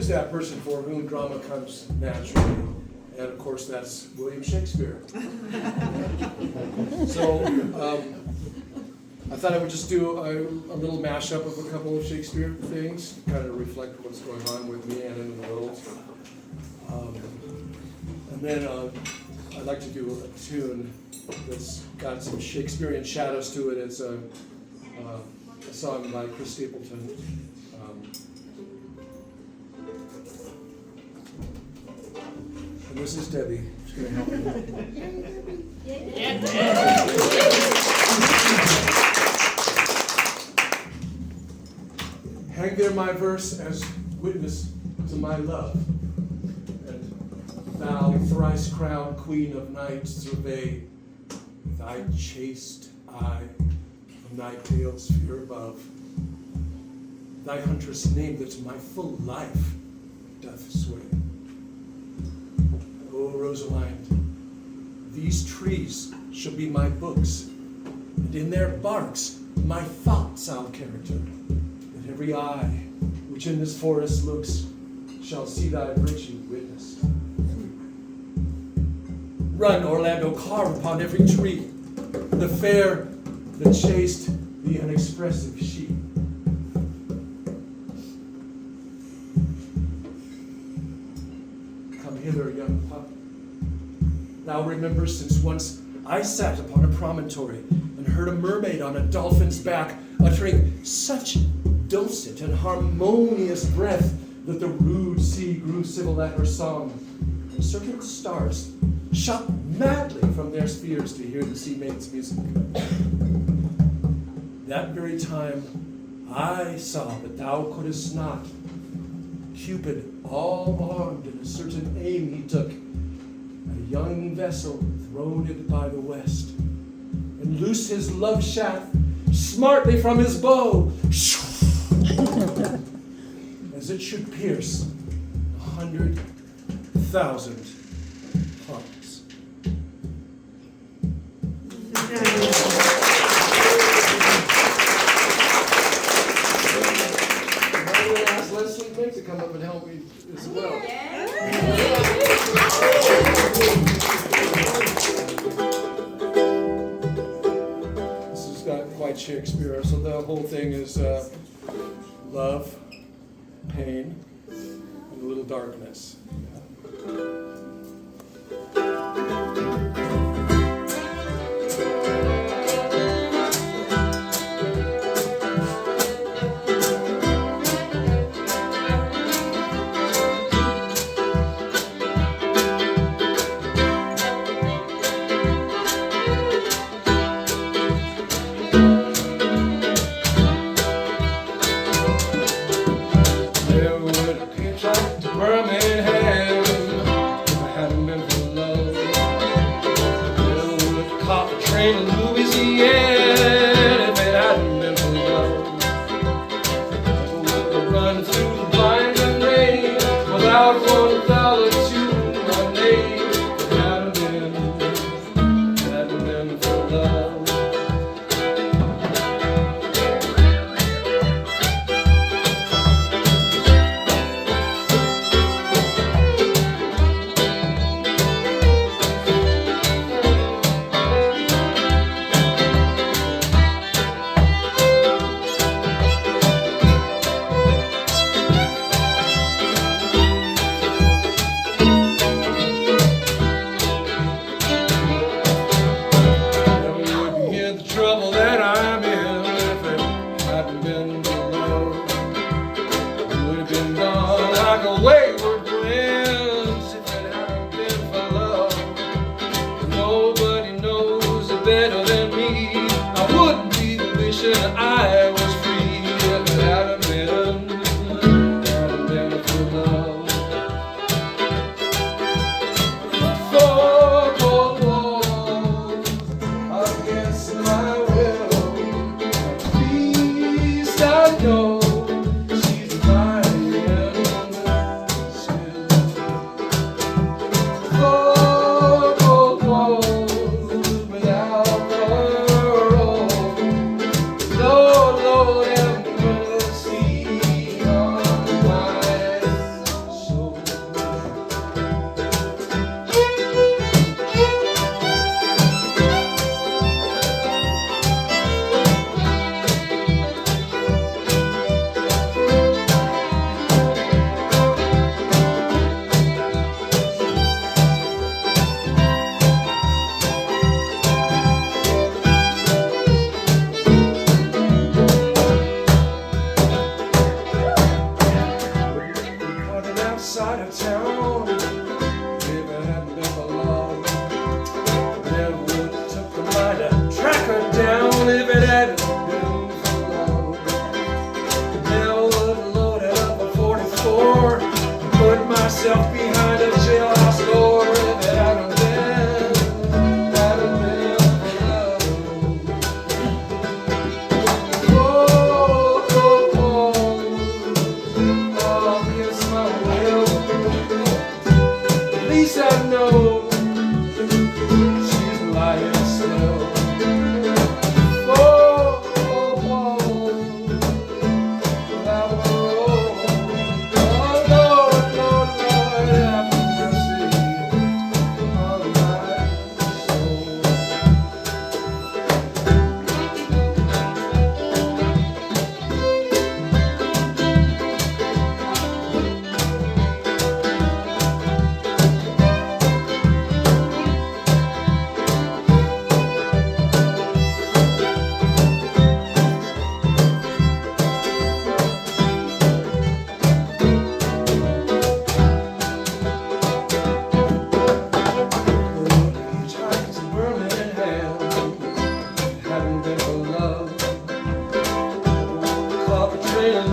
is that person for whom drama comes naturally? And of course, that's William Shakespeare. So I thought I would just do a little mashup of a couple of Shakespeare things, to kind of reflect what's going on with me and in the world. And then I'd like to do a tune that's got some Shakespearean shadows to it. It's a song by Chris Stapleton. And this is Debbie. She's going to help me. Hang there my verse as witness to my love. And thou, thrice crowned queen of night, survey thy chaste eye from thy pale sphere above. Thy huntress name that my full life doth sway. O Rosalind, these trees shall be my books, and in their barks my thoughts I'll character, that every eye which in this forest looks shall see thy virtue witnessed. Run, Orlando, carve upon every tree the fair, the chaste, the unexpressive she. Come hither, young pup. Thou rememberest since once I sat upon a promontory and heard a mermaid on a dolphin's back uttering such dulcet and harmonious breath that the rude sea grew civil at her song. And certain stars shot madly from their spheres to hear the sea maid's music. That very time I saw that thou couldst not. Cupid, all armed in a certain aim he took, a young vessel thrown it by the west, and loosed his love shaft smartly from his bow, as it should pierce 100,000 hearts. I'm going to ask Leslie Mink to come up and help me as well. This has got quite Shakespeare, so the whole thing is love, pain, and a little darkness. myself behind a jailhouse door and hadn't been oh, oh, oh, against my will. At least I know she's lying still. Hadn't been for love, caught the train and